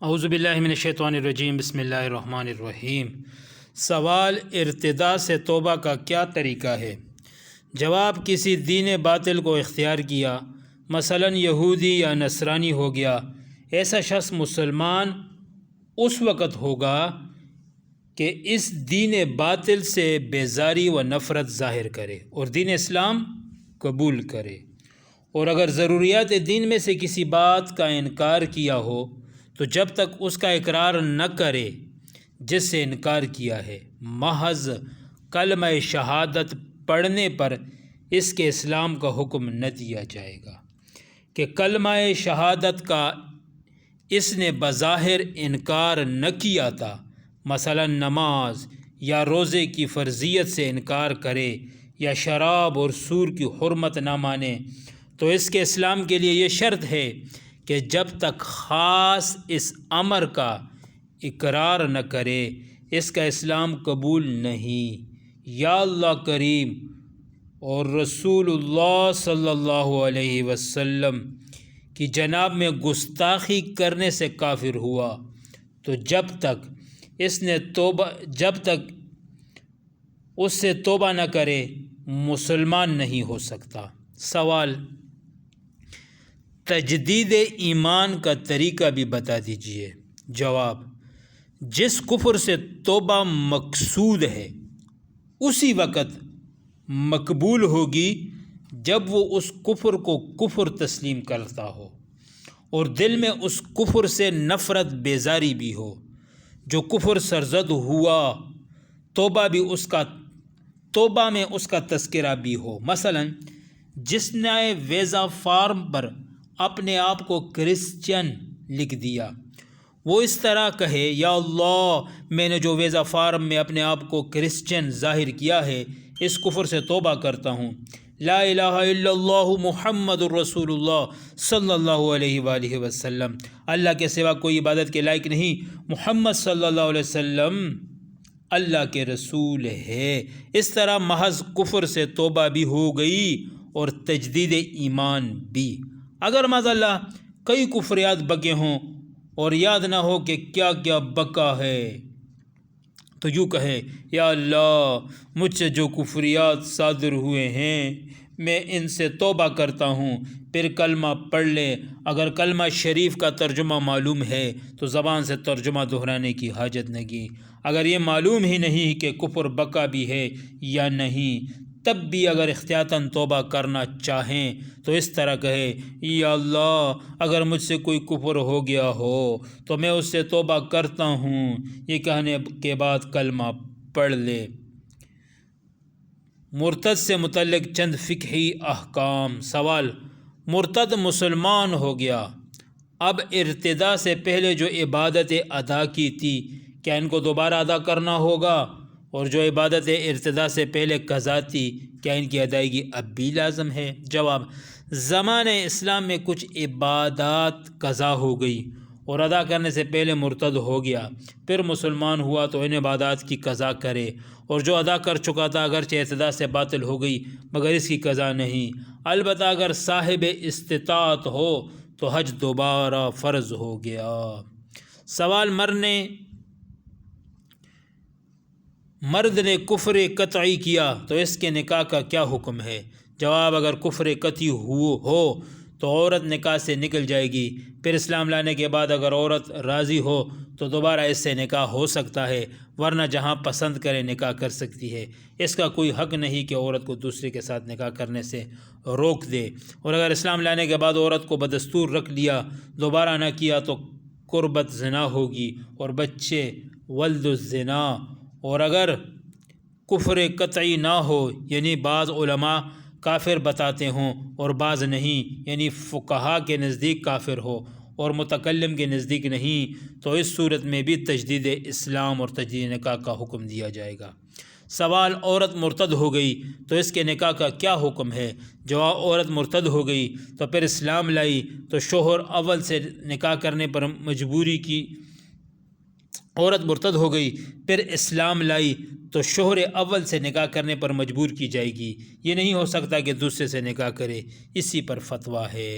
اعوذ باللہ من الشیطان الرجیم، بسم اللہ الرحمن الرحیم۔ سوال: ارتداد سے توبہ کا کیا طریقہ ہے؟ جواب: کسی دین باطل کو اختیار کیا، مثلا یہودی یا نصرانی ہو گیا، ایسا شخص مسلمان اس وقت ہوگا کہ اس دین باطل سے بیزاری و نفرت ظاہر کرے اور دین اسلام قبول کرے، اور اگر ضروریات دین میں سے کسی بات کا انکار کیا ہو تو جب تک اس کا اقرار نہ کرے جس سے انکار کیا ہے، محض کلمہ شہادت پڑھنے پر اس کے اسلام کا حکم نہ دیا جائے گا کہ کلمہ شہادت کا اس نے بظاہر انکار نہ کیا تھا، مثلا نماز یا روزے کی فرضیت سے انکار کرے یا شراب اور سور کی حرمت نہ مانے، تو اس کے اسلام کے لیے یہ شرط ہے کہ جب تک خاص اس امر کا اقرار نہ کرے اس کا اسلام قبول نہیں۔ یا اللہ کریم اور رسول اللہ صلی اللہ علیہ وسلم کی جناب میں گستاخی کرنے سے کافر ہوا تو جب تک اس سے توبہ نہ کرے مسلمان نہیں ہو سکتا۔ سوال: تجدید ایمان کا طریقہ بھی بتا دیجیے۔ جواب: جس کفر سے توبہ مقصود ہے اسی وقت مقبول ہوگی جب وہ اس کفر کو کفر تسلیم کرتا ہو اور دل میں اس کفر سے نفرت بیزاری بھی ہو۔ جو کفر سرزد ہوا توبہ میں اس کا تذکرہ بھی ہو، مثلا جس نے ویزا فارم پر اپنے آپ کو کرسچن لکھ دیا، وہ اس طرح کہے: یا اللہ، میں نے جو ویزا فارم میں اپنے آپ کو کرسچن ظاہر کیا ہے اس کفر سے توبہ کرتا ہوں۔ لا الہ الا اللہ محمد الرسول اللہ صلی اللہ علیہ وآلہ وسلم، اللہ کے سوا کوئی عبادت کے لائق نہیں، محمد صلی اللہ علیہ وسلم اللہ کے رسول ہے۔ اس طرح محض کفر سے توبہ بھی ہو گئی اور تجدید ایمان بھی۔ اگر معاذاللہ کئی کفریات بکے ہوں اور یاد نہ ہو کہ کیا کیا بکا ہے تو یوں کہے: یا اللہ، مجھ سے جو کفریات صادر ہوئے ہیں میں ان سے توبہ کرتا ہوں، پھر کلمہ پڑھ لے۔ اگر کلمہ شریف کا ترجمہ معلوم ہے تو زبان سے ترجمہ دہرانے کی حاجت نہیں۔ اگر یہ معلوم ہی نہیں کہ کفر بقا بھی ہے یا نہیں، تب بھی اگر احتیاطاً توبہ کرنا چاہیں تو اس طرح کہے: یا اللہ، اگر مجھ سے کوئی کفر ہو گیا ہو تو میں اس سے توبہ کرتا ہوں۔ یہ کہنے کے بعد کلمہ پڑھ لے۔ مرتد سے متعلق چند فقہی احکام۔ سوال: مرتد مسلمان ہو گیا، اب ارتداد سے پہلے جو عبادتیں ادا کی تھی کیا ان کو دوبارہ ادا کرنا ہوگا؟ اور جو عبادت ارتداد سے پہلے قضا تھی کیا ان کی ادائیگی اب بھی لازم ہے؟ جواب: زمانۂ اسلام میں کچھ عبادات قضا ہو گئی اور ادا کرنے سے پہلے مرتد ہو گیا، پھر مسلمان ہوا تو ان عبادات کی قضا کرے، اور جو ادا کر چکا تھا اگرچہ ارتداد سے باطل ہو گئی مگر اس کی قضا نہیں۔ البتہ اگر صاحب استطاعت ہو تو حج دوبارہ فرض ہو گیا۔ سوال: مرد نے کفر قطعی کیا تو اس کے نکاح کا کیا حکم ہے؟ جواب: اگر کفر قطعی ہو تو عورت نکاح سے نکل جائے گی، پھر اسلام لانے کے بعد اگر عورت راضی ہو تو دوبارہ اس سے نکاح ہو سکتا ہے، ورنہ جہاں پسند کرے نکاح کر سکتی ہے۔ اس کا کوئی حق نہیں کہ عورت کو دوسرے کے ساتھ نکاح کرنے سے روک دے، اور اگر اسلام لانے کے بعد عورت کو بدستور رکھ لیا، دوبارہ نہ کیا تو قربت زنا ہوگی اور بچے ولد الزنا۔ اور اگر کفر قطعی نہ ہو، یعنی بعض علماء کافر بتاتے ہوں اور بعض نہیں، یعنی فقہا کے نزدیک کافر ہو اور متکلم کے نزدیک نہیں، تو اس صورت میں بھی تجدید اسلام اور تجدید نکاح کا حکم دیا جائے گا۔ سوال: عورت مرتد ہو گئی تو اس کے نکاح کا کیا حکم ہے؟ جواب: عورت مرتد ہو گئی تو پھر اسلام لائی تو شوہر اول سے نکاح کرنے پر مجبوری کی۔ عورت مرتد ہو گئی پھر اسلام لائی تو شوہر اول سے نکاح کرنے پر مجبور کی جائے گی، یہ نہیں ہو سکتا کہ دوسرے سے نکاح کرے، اسی پر فتویٰ ہے۔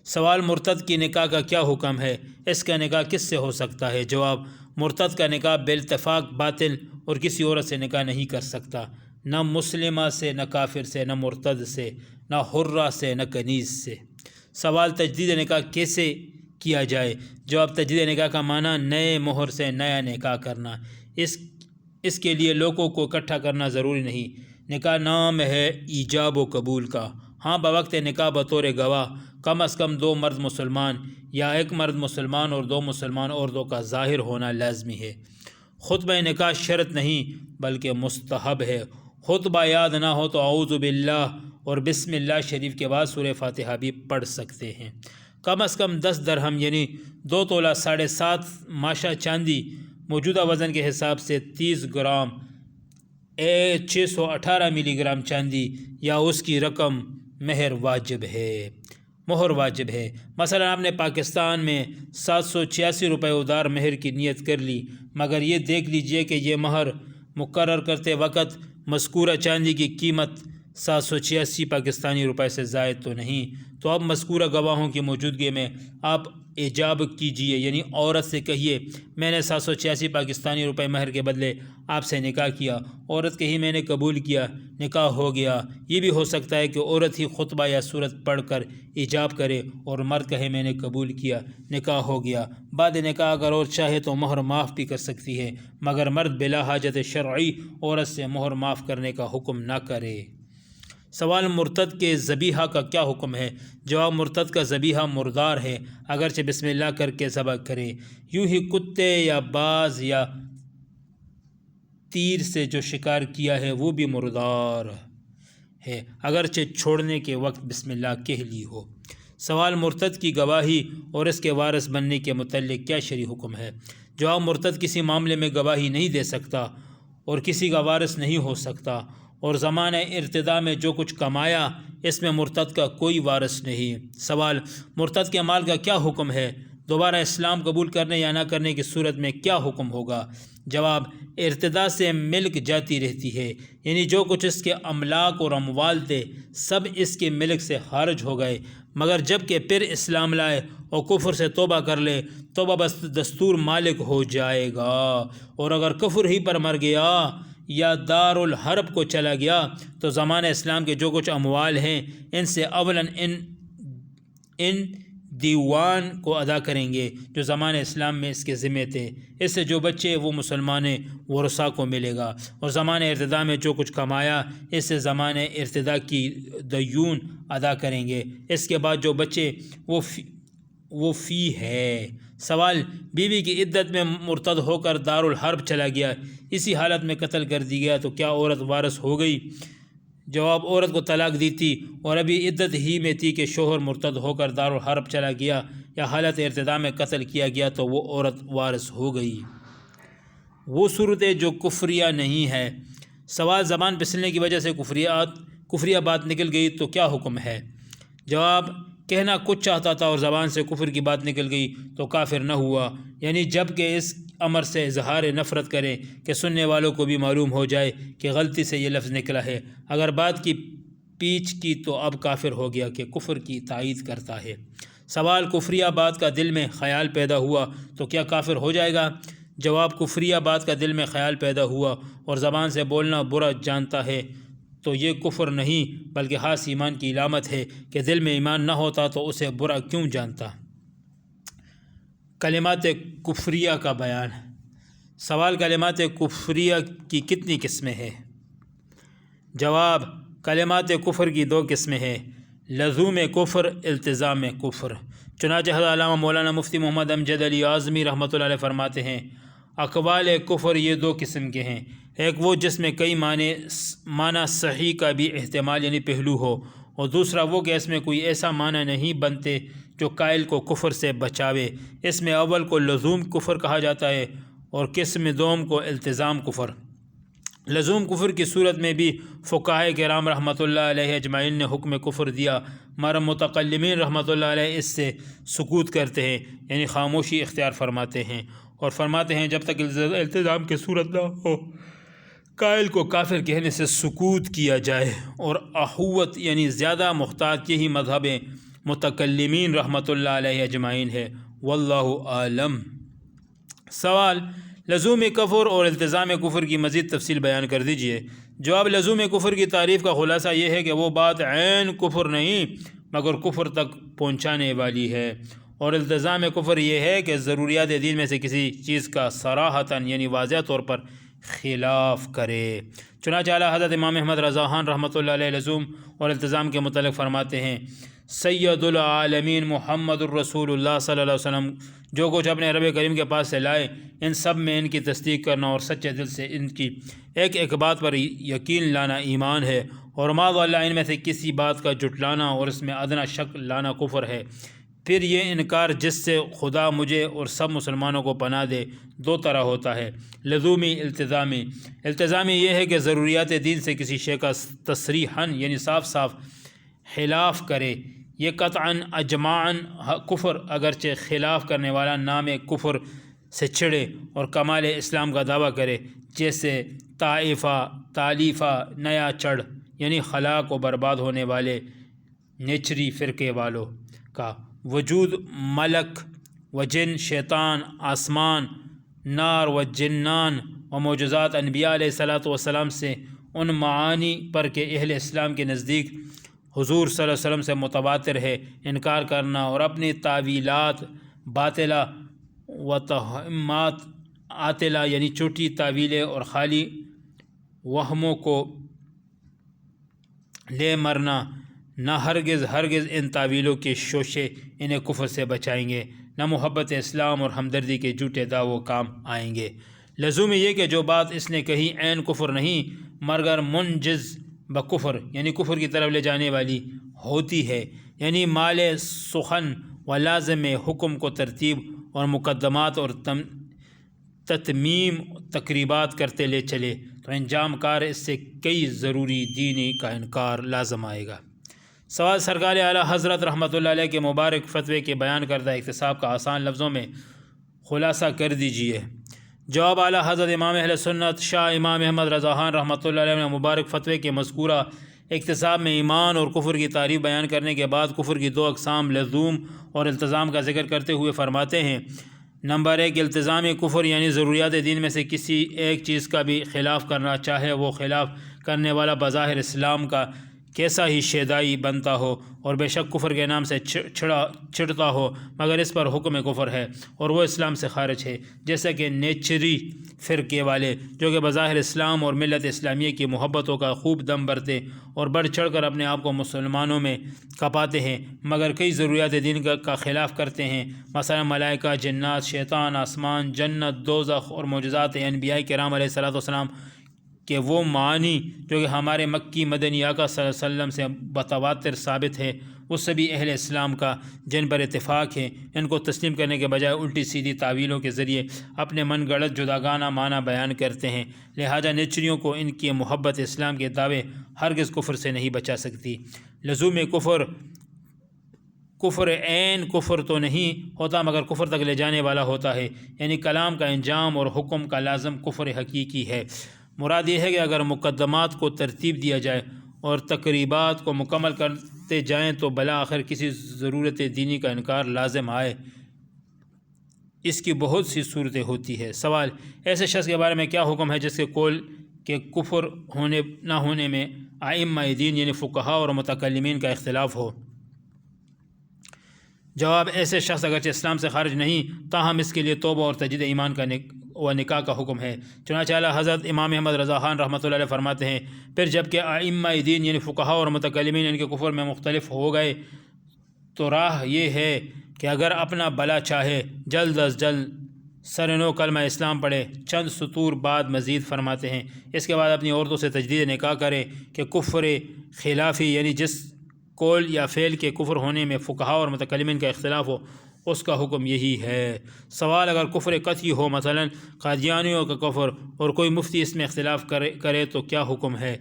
سوال مرتد کی نکاح کا کیا حکم ہے؟ اس کا نکاح کس سے ہو سکتا ہے؟ جواب، مرتد کا نکاح بالاتفاق باطل اور کسی عورت سے نکاح نہیں کر سکتا، نہ مسلمہ سے، نہ کافر سے، نہ مرتد سے، نہ حرہ سے، نہ کنیز سے۔ سوال، تجدید نکاح کیسے کیا جائے؟ جواب، تجدید نکاح کا معنی نئے مہر سے نیا نکاح کرنا۔ اس کے لیے لوگوں کو اکٹھا کرنا ضروری نہیں۔ نکاح نام ہے ایجاب و قبول کا۔ ہاں، بوقت نکاح بطور گواہ کم از کم 2 مرد مسلمان یا 1 مرد مسلمان اور 2 مسلمان عورتوں کا ظاہر ہونا لازمی ہے۔ خطبہ نکاح شرط نہیں بلکہ مستحب ہے۔ خطبہ یاد نہ ہو تو اعوذ باللہ اور بسم اللہ شریف کے بعد سورہ فاتحہ بھی پڑھ سکتے ہیں۔ کم از کم 10 درہم یعنی 2 تولہ 7.5 ماشا چاندی موجودہ وزن کے حساب سے 30 گرام 618 ملی گرام چاندی یا اس کی رقم مہر واجب ہے۔ مثلا آپ نے پاکستان میں 786 روپے ادار مہر کی نیت کر لی، مگر یہ دیکھ لیجئے کہ یہ مہر مقرر کرتے وقت مذکورہ چاندی کی قیمت 786 پاکستانی روپے سے زائد تو نہیں، تو اب مذکورہ گواہوں کی موجودگی میں آپ ایجاب کیجئے، یعنی عورت سے کہیے میں نے 786 پاکستانی روپے مہر کے بدلے آپ سے نکاح کیا۔ عورت کہی میں نے قبول کیا، نکاح ہو گیا۔ یہ بھی ہو سکتا ہے کہ عورت ہی خطبہ یا سورت پڑھ کر ایجاب کرے اور مرد کہے میں نے قبول کیا، نکاح ہو گیا۔ بعد نکاح اگر عورت چاہے تو مہر معاف بھی کر سکتی ہے، مگر مرد بلا حاجت شرعی عورت سے مہر معاف کرنے کا حکم نہ کرے۔ سوال، مرتد کے ذبیحہ کا کیا حکم ہے؟ جواب، مرتد کا ذبیحہ مردار ہے، اگرچہ بسم اللہ کر کے ذبح کرے۔ یوں ہی کتے یا باز یا تیر سے جو شکار کیا ہے وہ بھی مردار ہے، اگرچہ چھوڑنے کے وقت بسم اللہ کہہ لی ہو۔ سوال، مرتد کی گواہی اور اس کے وارث بننے کے متعلق کیا شرعی حکم ہے؟ جواب، مرتد کسی معاملے میں گواہی نہیں دے سکتا اور کسی کا وارث نہیں ہو سکتا، اور زمانہ ارتداء میں جو کچھ کمایا اس میں مرتد کا کوئی وارث نہیں۔ سوال، مرتد کے مال کا کیا حکم ہے؟ دوبارہ اسلام قبول کرنے یا نہ کرنے کی صورت میں کیا حکم ہوگا؟ جواب، ارتداء سے ملک جاتی رہتی ہے، یعنی جو کچھ اس کے املاک اور اموال تھے سب اس کے ملک سے خارج ہو گئے، مگر جب کہ پھر اسلام لائے اور کفر سے توبہ کر لے توبہ بس دستور مالک ہو جائے گا، اور اگر کفر ہی پر مر گیا یا دار الحرب کو چلا گیا تو زمانہ اسلام کے جو کچھ اموال ہیں ان سے اولاً ان دیوان کو ادا کریں گے جو زمانہ اسلام میں اس کے ذمے تھے، اس سے جو بچے وہ مسلمان ورثاء کو ملے گا، اور زمانہ ارتداء میں جو کچھ کمایا اس سے زمانہ ارتداء کی دیون ادا کریں گے، اس کے بعد جو بچے وہ فی ہے۔ سوال، بیوی کی عدت میں مرتد ہو کر دار الحرب چلا گیا، اسی حالت میں قتل کر دی گیا تو کیا عورت وارث ہو گئی؟ جواب، عورت کو طلاق دی تھی اور ابھی عدت ہی میں تھی کہ شوہر مرتد ہو کر دار الحرب چلا گیا یا حالت ارتداء میں قتل کیا گیا تو وہ عورت وارث ہو گئی۔ وہ صورتیں جو کفریہ نہیں ہے۔ سوال، زبان پھسلنے کی وجہ سے کفریہ بات نکل گئی تو کیا حکم ہے؟ جواب، کہنا کچھ چاہتا تھا اور زبان سے کفر کی بات نکل گئی تو کافر نہ ہوا، یعنی جب کہ اس امر سے اظہار نفرت کرے کہ سننے والوں کو بھی معلوم ہو جائے کہ غلطی سے یہ لفظ نکلا ہے، اگر بات کی پیچ کی تو اب کافر ہو گیا کہ کفر کی تائید کرتا ہے۔ سوال، کفریہ بات کا دل میں خیال پیدا ہوا تو کیا کافر ہو جائے گا؟ جواب، کفریہ بات کا دل میں خیال پیدا ہوا اور زبان سے بولنا برا جانتا ہے تو یہ کفر نہیں بلکہ خاص ایمان کی علامت ہے کہ دل میں ایمان نہ ہوتا تو اسے برا کیوں جانتا۔ کلمات کفریہ کا بیان۔ سوال، کلمات کفریہ کی کتنی قسمیں ہیں؟ جواب، کلمات کفر کی 2 قسمیں ہیں، لزوم کفر، التزام کفر۔ چنانچہ حضرت علامہ مولانا مفتی محمد امجد علی اعظمی رحمۃ اللہ علیہ فرماتے ہیں، اقوال کفر یہ 2 قسم کے ہیں، ایک وہ جس میں کئی معنی صحیح کا بھی احتمال یعنی پہلو ہو، اور دوسرا وہ کہ اس میں کوئی ایسا معنی نہیں بنتے جو قائل کو کفر سے بچاوے۔ اس میں اول کو لزوم کفر کہا جاتا ہے اور قسم دوم کو التزام کفر۔ لزوم کفر کی صورت میں بھی فقہائے کرام رحمۃ اللہ علیہ اجمعین نے حکم کفر دیا، مگر متکلمین رحمۃ اللہ علیہ اس سے سکوت کرتے ہیں، یعنی خاموشی اختیار فرماتے ہیں، اور فرماتے ہیں جب تک التزام کی صورت نہ ہو قائل کو کافر کہنے سے سکوت کیا جائے، اور احوت یعنی زیادہ محتاط یہی مذہب ہیں متکلمین رحمۃ اللہ علیہ اجمعین ہے، واللہ عالم۔ سوال، لزوم کفر اور التزام کفر کی مزید تفصیل بیان کر دیجیے۔ جواب، لزوم کفر کی تعریف کا خلاصہ یہ ہے کہ وہ بات عین کفر نہیں مگر کفر تک پہنچانے والی ہے، اور التزام کفر یہ ہے کہ ضروریات دین میں سے کسی چیز کا صراحتاً یعنی واضح طور پر خلاف کرے۔ چنانچہ اعلیٰ حضرت امام احمد رضا خان رحمۃ اللہ علیہ لزوم اور التزام کے متعلق فرماتے ہیں، سید العالمین محمد الرسول اللہ صلی اللہ علیہ وسلم جو کچھ اپنے رب کریم کے پاس سے لائے، ان سب میں ان کی تصدیق کرنا اور سچے دل سے ان کی ایک ایک بات پر یقین لانا ایمان ہے، اور معاذ اللہ ان میں سے کسی بات کا جھٹلانا اور اس میں ادنیٰ شک لانا کفر ہے۔ پھر یہ انکار جس سے خدا مجھے اور سب مسلمانوں کو پناہ دے دو طرح ہوتا ہے، لزومی، التزامی۔ التزامی یہ ہے کہ ضروریات دین سے کسی شے کا تصریحاً یعنی صاف صاف خلاف کرے، یہ قطعاً اجماعاً کفر، اگرچہ خلاف کرنے والا نام کفر سے چھڑے اور کمال اسلام کا دعویٰ کرے، جیسے طائفہ، تالیفہ، نیا چڑھ یعنی ہلاک و برباد ہونے والے نیچری فرقے والوں کا وجود ملک و جن، شیطان، آسمان، نار و جنان و معجزات انبیاء علیہ الصلاۃ والسلام سے ان معانی پر کہ اہل اسلام کے نزدیک حضور صلی اللہ علیہ وسلم سے متواتر ہے انکار کرنا، اور اپنی تعویلات باطلہ و توہمات عاطلہ یعنی چھوٹی تعویلیں اور خالی وہموں کو لے مرنا، نہ ہرگز ان تعویلوں کے شوشے انہیں کفر سے بچائیں گے، نہ محبت اسلام اور ہمدردی کے جھوٹے دعووں کام آئیں گے۔ لزوم یہ کہ جو بات اس نے کہی عین کفر نہیں مگر منجز بکفر یعنی کفر کی طرف لے جانے والی ہوتی ہے، یعنی مال سخن و لازم حکم کو ترتیب اور مقدمات اور تتمیم تقریبات کرتے لے چلے تو انجام کار اس سے کئی ضروری دینی کا انکار لازم آئے گا۔ سوال، سرکار اعلیٰ حضرت رحمۃ اللہ علیہ کے مبارک فتوے کے بیان کردہ احتساب کا آسان لفظوں میں خلاصہ کر دیجیے۔ جواب، اعلیٰ حضرت امام اہل سنت شاہ امام احمد رضا خان رحمۃ اللہ علیہ نے مبارک فتوے کے مذکورہ احتساب میں ایمان اور کفر کی تعریف بیان کرنے کے بعد کفر کی دو اقسام لزوم اور التزام کا ذکر کرتے ہوئے فرماتے ہیں، نمبر 1، التزامی کفر یعنی ضروریات دین میں سے کسی ایک چیز کا بھی خلاف کرنا، چاہے وہ خلاف کرنے والا بظاہر اسلام کا کیسا ہی شیدائی بنتا ہو اور بے شک کفر کے نام سے چھڑتا ہو مگر اس پر حکم کفر ہے اور وہ اسلام سے خارج ہے، جیسا کہ نیچری فرقے والے جو کہ بظاہر اسلام اور ملت اسلامیہ کی محبتوں کا خوب دم بھرتے اور بڑھ چڑھ کر اپنے آپ کو مسلمانوں میں کپاتے ہیں مگر کئی ضروریات دین کا خلاف کرتے ہیں، مثلا ملائکہ، جنات، شیطان، آسمان، جنت، دوزخ اور معجزات انبیاء کرام علیہ الصلوۃ والسلام کہ وہ معنی جو کہ ہمارے مکی مدنی آقا صلی اللہ علیہ وسلم سے متواتر ثابت ہے اس سے بھی اہل اسلام کا جن پر اتفاق ہے، ان کو تسلیم کرنے کے بجائے الٹی سیدھی تعویلوں کے ذریعے اپنے من گڑت جداگانہ معنی بیان کرتے ہیں، لہذا نیچریوں کو ان کی محبت اسلام کے دعوے ہرگز کفر سے نہیں بچا سکتی۔ لزوم کفر عین کفر تو نہیں ہوتا مگر کفر تک لے جانے والا ہوتا ہے، یعنی کلام کا انجام اور حکم کا لازم کفر حقیقی ہے۔ مراد یہ ہے کہ اگر مقدمات کو ترتیب دیا جائے اور تقریبات کو مکمل کرتے جائیں تو بلاخر کسی ضرورت دینی کا انکار لازم آئے۔ اس کی بہت سی صورتیں ہوتی ہے۔ سوال، ایسے شخص کے بارے میں کیا حکم ہے جس کے قول کے کفر ہونے نہ ہونے میں ائمہ دین یعنی فقہا اور متکلمین کا اختلاف ہو؟ جواب، ایسے شخص اگرچہ اسلام سے خارج نہیں تاہم اس کے لیے توبہ اور تجدید ایمان کا و نکاح کا حکم ہے۔ چنانچہ اعلیٰ حضرت امام احمد رضا خان رحمۃ اللہ علیہ فرماتے ہیں، پھر جب کہ ائمہ دین یعنی فقہا اور متکلمین ان کے کفر میں مختلف ہو گئے تو راہ یہ ہے کہ اگر اپنا بلا چاہے جلد از جلد سرنو کلمہ اسلام پڑھے۔ چند سطور بعد مزید فرماتے ہیں، اس کے بعد اپنی عورتوں سے تجدید نکاح کرے کہ کفر خلافی یعنی جس قول یا فعل کے کفر ہونے میں فقہا اور متکلمین کا اختلاف ہو اس کا حکم یہی ہے۔ سوال، اگر کفر قطعی ہو مثلا قادیانیوں کا کفر اور کوئی مفتی اس میں اختلاف کرے تو کیا حکم ہے؟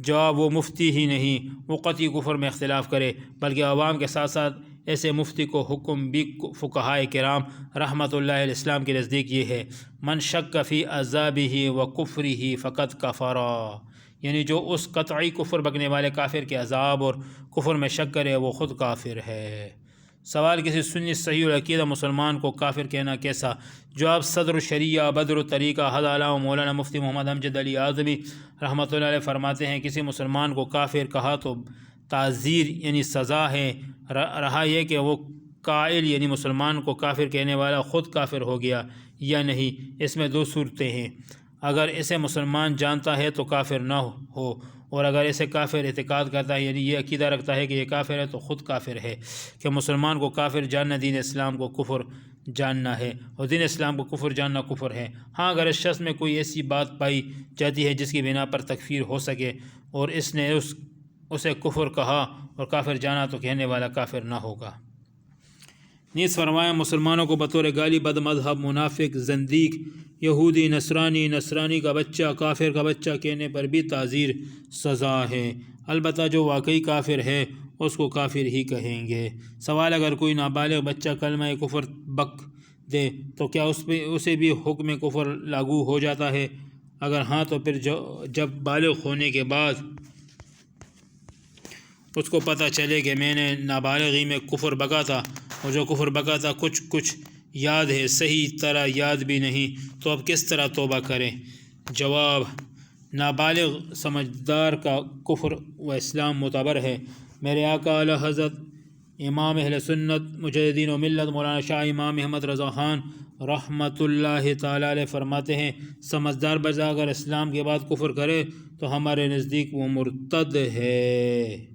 جواب، وہ مفتی ہی نہیں وہ قطعی کفر میں اختلاف کرے بلکہ عوام کے ساتھ ساتھ ایسے مفتی کو حکم بھی فقہائے کرام رحمۃ اللہ علیہ السلام کے نزدیک یہ ہے، من شک فی عذابہ و کفرہ فقد کفر، یعنی جو اس قطعی کفر بکنے والے کافر کے عذاب اور کفر میں شک کرے وہ خود کافر ہے۔ سوال، کسی سنی صحیح العقیدہ مسلمان کو کافر کہنا کیسا؟ جواب، صدر الشریعہ بدر الطریقہ حضرت علامہ مولانا مفتی محمد امجد علی اعظمی رحمۃ اللہ علیہ فرماتے ہیں، کسی مسلمان کو کافر کہا تو تعزیر یعنی سزا ہے، رہا یہ کہ وہ قائل یعنی مسلمان کو کافر کہنے والا خود کافر ہو گیا یا نہیں۔ اس میں دو صورتیں ہیں، اگر اسے مسلمان جانتا ہے تو کافر نہ ہو، اور اگر اسے کافر اعتقاد کرتا ہے یعنی یہ عقیدہ رکھتا ہے کہ یہ کافر ہے تو خود کافر ہے۔ کہ مسلمان کو کافر جاننا دین اسلام کو کفر جاننا ہے، اور دین اسلام کو کفر جاننا کفر ہے۔ ہاں، اگر اس شخص میں کوئی ایسی بات پائی جاتی ہے جس کی بنا پر تکفیر ہو سکے اور اس نے اسے کفر کہا اور کافر جانا تو کہنے والا کافر نہ ہوگا۔ نیز فرمایا، مسلمانوں کو بطور گالی بد مذہب، منافق، زندیق، یہودی، نصرانی کا بچہ، کافر کا بچہ کہنے پر بھی تعزیر سزا ہے، البتہ جو واقعی کافر ہے اس کو کافر ہی کہیں گے۔ سوال، اگر کوئی نابالغ بچہ کلمہ کفر بک دے تو کیا اسے بھی حکم کفر لاگو ہو جاتا ہے؟ اگر ہاں تو پھر جب بالغ ہونے کے بعد اس کو پتہ چلے کہ میں نے نابالغی میں کفر بکا تھا، اور جو کفر بکا تھا کچھ یاد ہے، صحیح طرح یاد بھی نہیں، تو اب کس طرح توبہ کریں؟ جواب، نابالغ سمجھدار کا کفر و اسلام معتبر ہے۔ میرے آقا اعلی حضرت امام اہل سنت مجددین و ملت مولانا شاہ امام احمد رضا خان رحمۃ اللہ تعالیٰ علیہ فرماتے ہیں، سمجھدار بچہ اگر اسلام کے بعد کفر کرے تو ہمارے نزدیک وہ مرتد ہے۔